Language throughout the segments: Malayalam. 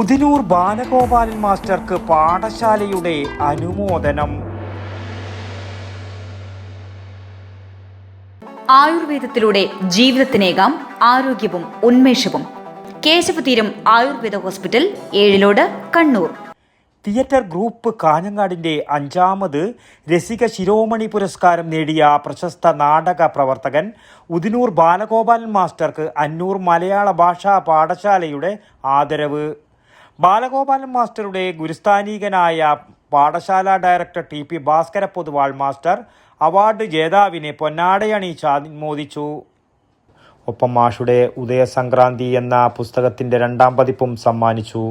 ഉദിനൂർ ബാലഗോപാലൻ മാസ്റ്റർക്ക് പാഠശാലയുടെ അനുമോദനം. ആയുർവേദത്തിലൂടെ ജീവിതത്തിനേകാം ആരോഗ്യവും ഉന്മേഷവും. Keshavatheeram Ayurveda hospital, Ezhilode, Kannur. Theatre group കാഞ്ഞങ്ങാടിന്റെ 5ാമത് രസിക ശിരോമണി പുരസ്കാരം നേടിയ പ്രശസ്ത നാടക പ്രവർത്തകൻ ഉദിനൂർ ബാലഗോപാലൻ മാസ്റ്റർക്ക് അന്നൂർ മലയാള ഭാഷാ പാഠശാലയുടെ ആദരവ്. ബാലഗോപാലൻ മാസ്റ്ററുടെ ഗുരുസ്ഥാനീകനായ Padasala director T P Bhaskara Poduval master award ജേതാവിനെ പൊന്നാടയണിയിച്ച് അനുമോദിച്ചു. ഒപ്പം മാഷുടെ ഉദയസംക്രാന്തി എന്ന പുസ്തകത്തിന്റെ 2ാം പതിപ്പും സമ്മാനിച്ചു.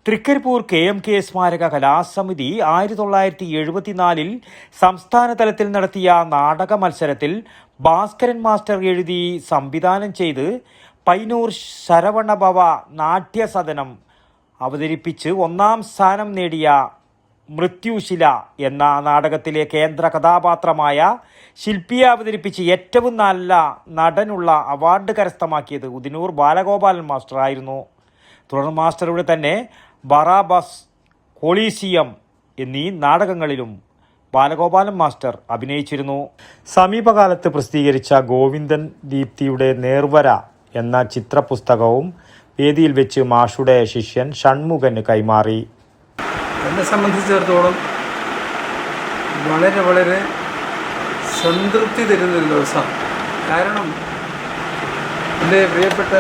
തൃക്കരിപ്പൂർ KMK സ്മാരക കലാസമിതി 1974 സംസ്ഥാന തലത്തിൽ നടത്തിയ നാടക മത്സരത്തിൽ ഭാസ്കരൻ മാസ്റ്റർ എഴുതി സംവിധാനം ചെയ്ത് പയ്യന്നൂർ ശരവണഭവ നാട്യസദനം അവതരിപ്പിച്ച് 1ാം സ്ഥാനം നേടിയ മൃത്യുശില എന്ന നാടകത്തിലെ കേന്ദ്ര കഥാപാത്രമായ ശില്പിയെ അവതരിപ്പിച്ച് ഏറ്റവും നല്ല നടനുള്ള അവാർഡ് കരസ്ഥമാക്കിയത് ഉദിനൂർ ബാലഗോപാലൻ മാസ്റ്റർ ആയിരുന്നു. തുടർന്ന് മാസ്റ്ററുടെ തന്നെ ബറാബസ്, കൊളീസിയം എന്നീ നാടകങ്ങളിലും ബാലഗോപാലൻ മാസ്റ്റർ അഭിനയിച്ചിരുന്നു. സമീപകാലത്ത് പ്രസിദ്ധീകരിച്ച ഗോവിന്ദൻ ദീപ്തിയുടെ നേർവര എന്ന ചിത്രപുസ്തകവും വേദിയിൽ വെച്ച് മാഷുടെ ശിഷ്യൻ ഷൺമുഖന് കൈമാറി. എന്നെ സംബന്ധിച്ചിടത്തോളം വളരെ വളരെ സംതൃപ്തി തരുന്നൊരു ദിവസം. കാരണം എൻ്റെ പ്രിയപ്പെട്ട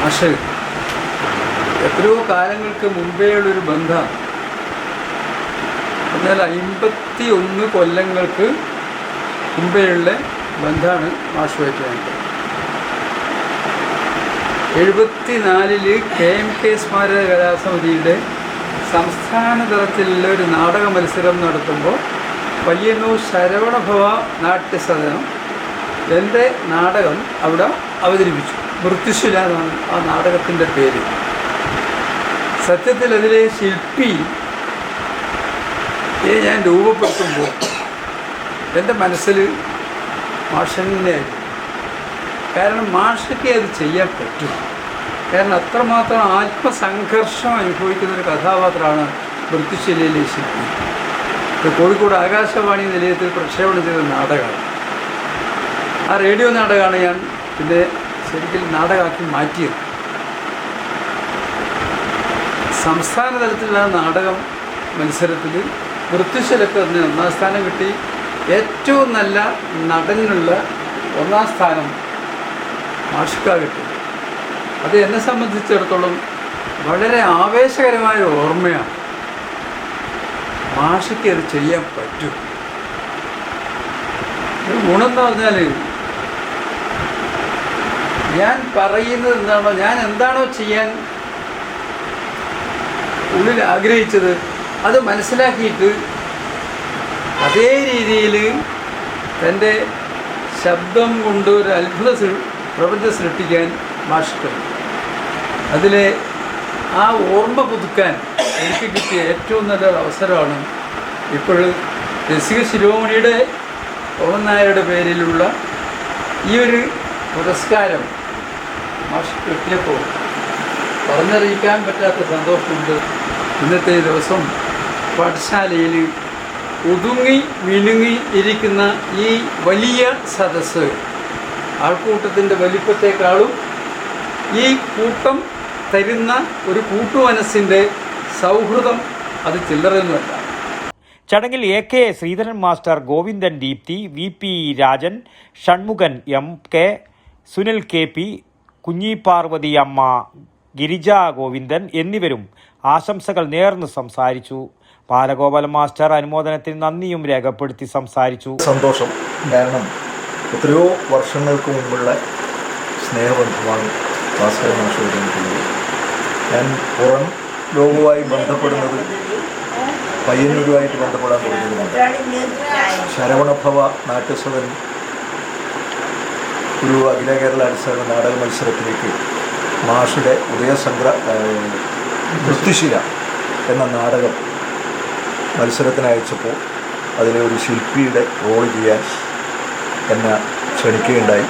മാഷ് എത്രയോ കാലങ്ങൾക്ക് മുമ്പേ ഉള്ളൊരു ബന്ധം, എന്നാൽ 51 കൊല്ലങ്ങൾക്ക് മുമ്പേയുള്ള ബന്ധമാണ് മാഷുമായിട്ട്. 74 KMK സ്മാരക കലാസമിതിയുടെ സംസ്ഥാന തലത്തിലുള്ള ഒരു നാടക മത്സരം നടത്തുമ്പോൾ പയ്യന്നൂർ ശരവണഭവ നാട്യസദനം എൻ്റെ നാടകം അവിടെ അവതരിപ്പിച്ചു. മൃത്യുശില എന്നാണ് ആ നാടകത്തിൻ്റെ പേര്. സത്യത്തിൽ അതിലെ ശില്പി ഞാൻ രൂപപ്പെടുത്തുമ്പോൾ എൻ്റെ മനസ്സിൽ മാഷന്നെയായിരുന്നു. കാരണം മാഷയ്ക്ക് അത് ചെയ്യാൻ പറ്റും. കാരണം അത്രമാത്രം ആത്മസംഘർഷം അനുഭവിക്കുന്നൊരു കഥാപാത്രമാണ് മൃത്യുശിലയിലെ ശില്പി. കോഴിക്കോട് ആകാശവാണി നിലയത്തിൽ പ്രക്ഷേപണം ചെയ്ത നാടകമാണ്. ആ റേഡിയോ നാടകമാണ് ഞാൻ പിന്നെ ശരിക്കും നാടകമാക്കി മാറ്റിയത്. സംസ്ഥാന തലത്തിലുള്ള നാടകം മത്സരത്തിൽ മൃത്യുശിലക്ക് തന്നെ 1ാം സ്ഥാനം കിട്ടി. ഏറ്റവും നല്ല നടനുള്ള 1ാം സ്ഥാനം മാഷിക്ക കിട്ടി. അത് എന്നെ സംബന്ധിച്ചിടത്തോളം വളരെ ആവേശകരമായ ഓർമ്മയാണ്. മാഷിക്ക് അത് ചെയ്യാൻ പറ്റും. ഒരു ഗുണം എന്ന് പറഞ്ഞാൽ ഞാൻ പറയുന്നത് എന്താണോ, ഞാൻ എന്താണോ ചെയ്യാൻ ഉള്ളിൽ ആഗ്രഹിച്ചത് അത് മനസ്സിലാക്കിയിട്ട് അതേ രീതിയിൽ തൻ്റെ ശബ്ദം കൊണ്ട് ഒരു അത്ഭുത പ്രപഞ്ചം സൃഷ്ടിക്കാൻ മാഷിക്ക്. അതിലെ ആ ഓർമ്മ പുതുക്കാൻ എനിക്ക് കിട്ടിയ ഏറ്റവും നല്ലൊരു അവസരമാണ് ഇപ്പോൾ രസിക ശിരോമണിയുടെ പവൻ നായരുടെ പേരിലുള്ള ഈ ഒരു പുരസ്കാരം മാഷിക്ക് കിട്ടിയപ്പോൾ പറഞ്ഞറിയിക്കാൻ പറ്റാത്ത സന്തോഷമുണ്ട്. ഇന്നത്തെ ദിവസം പാഠശാലയിൽ ഒതുങ്ങി മിനുങ്ങി ഇരിക്കുന്ന ഈ വലിയ സദസ്സ് ആൾക്കൂട്ടത്തിൻ്റെ വലിപ്പത്തെക്കാളും ഈ കൂട്ടം തരുന്ന ഒരു കൂട്ടുമനസ്സിൻ്റെ സൗഹൃദം അത് ചില്ലറയൊന്നുമല്ല. ചടങ്ങിൽ AK Sreedharan master, Govindan Deepthi, VP Rajan, Shanmukhan MK, Sunil KP, Kunhiparvathi അമ്മ, ഗിരിജ ഗോവിന്ദൻ എന്നിവരും ആശംസകൾ നേർന്ന് സംസാരിച്ചു. ബാലഗോപാലൻ മാസ്റ്റർ അനുമോദനത്തിന് നന്ദിയും രേഖപ്പെടുത്തി സംസാരിച്ചു. സന്തോഷം. കാരണം എത്രയോ വർഷങ്ങൾക്ക് മുമ്പുള്ള സ്നേഹബന്ധമാണ് ഭാസ്കരൻ മാഷുമായിട്ടുള്ളത്. ഞാൻ പുറം ലോകവുമായി ബന്ധപ്പെടുന്നത് പയ്യന്നൂരുമായിട്ട് ബന്ധപ്പെടാൻ തുടങ്ങിയതുകൊണ്ട് ശരവണഭവ നാട്യസദൻ ഒരു അഖില കേരള അടിസ്ഥാന നാടക മത്സരത്തിലേക്ക് മാഷുടെ മൃത്യുശില എന്ന നാടകം മത്സരത്തിന് അയച്ചപ്പോൾ അതിലെ ഒരു ശില്പിയുടെ റോൾ ചെയ്യാൻ എന്നെ ക്ഷണിക്കുകയുണ്ടായി.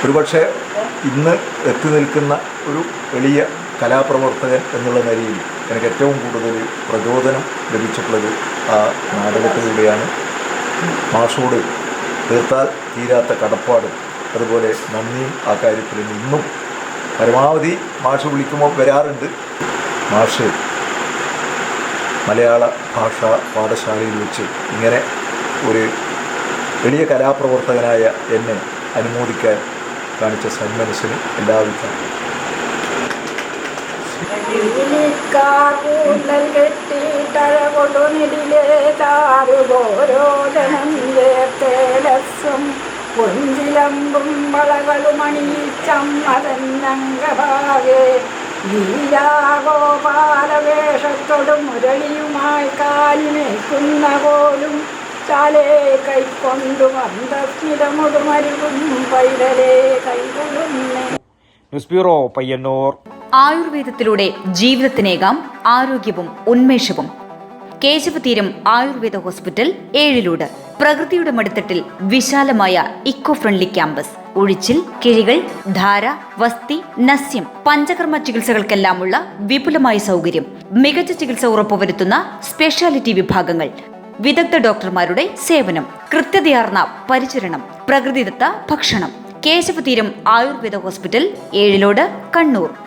ഒരുപക്ഷെ ഇന്ന് എത്തി നിൽക്കുന്ന ഒരു എളിയ കലാപ്രവർത്തകൻ എന്നുള്ള നിലയിൽ എനിക്ക് ഏറ്റവും കൂടുതൽ പ്രചോദനം ലഭിച്ചിട്ടുള്ളത് ആ നാടകത്തിലൂടെയാണ്. മാഷോട് തീർത്താൽ തീരാത്ത കടപ്പാടും അതുപോലെ നന്ദിയും ആ കാര്യത്തിൽ ഇന്നും പരമാവധി മാഷ് വിളിക്കുമ്പോൾ വരാറുണ്ട്. മാഷ് മലയാള ഭാഷാ പാഠശാലയിൽ വെച്ച് ഇങ്ങനെ ഒരു വലിയ കലാപ്രവർത്തകനായ എന്നെ അനുമോദിക്കാൻ കാണിച്ച സന്മനസ്സിന് എല്ലാവിധ പൊഞ്ചിലമ്പും വളകളുമണിയിച്ചമ്മതന്നംഗഭാഗേ ലീലാഗോപാലവേഷത്തോടും മുരളിയുമായി കാലിമേക്കുന്ന പോലും ചാലേ കൈക്കൊണ്ടു മന്ദസ്മിതമുടുമരുകും പൈതലേ കൈകൊള്ളുന്നേ. News bureau Payyannur. ആയുർവേദത്തിലൂടെ ജീവിതത്തിനേകാം ആരോഗ്യവും ഉന്മേഷവും. കേശവതീരം ആയുർവേദ ഹോസ്പിറ്റൽ, ഏഴിലൂട്. പ്രകൃതിയുടെ മടിത്തട്ടിൽ വിശാലമായ ഇക്കോ ഫ്രണ്ട്ലി ക്യാമ്പസ്. ഒഴിച്ചിൽ, കിഴികൾ, ധാര, വസ്തി, നസ്യം, പഞ്ചകർമ്മ ചികിത്സകൾക്കെല്ലാമുള്ള വിപുലമായ സൗകര്യം. മികച്ച ചികിത്സ ഉറപ്പുവരുത്തുന്ന സ്പെഷ്യാലിറ്റി വിഭാഗങ്ങൾ, വിദഗ്ധ ഡോക്ടർമാരുടെ സേവനം, കൃത്യതയാർന്ന പരിചരണം, പ്രകൃതിദത്ത ഭക്ഷണം. കേശവതീരം ആയുർവേദ ഹോസ്പിറ്റൽ, ഏഴിലോട്, കണ്ണൂർ.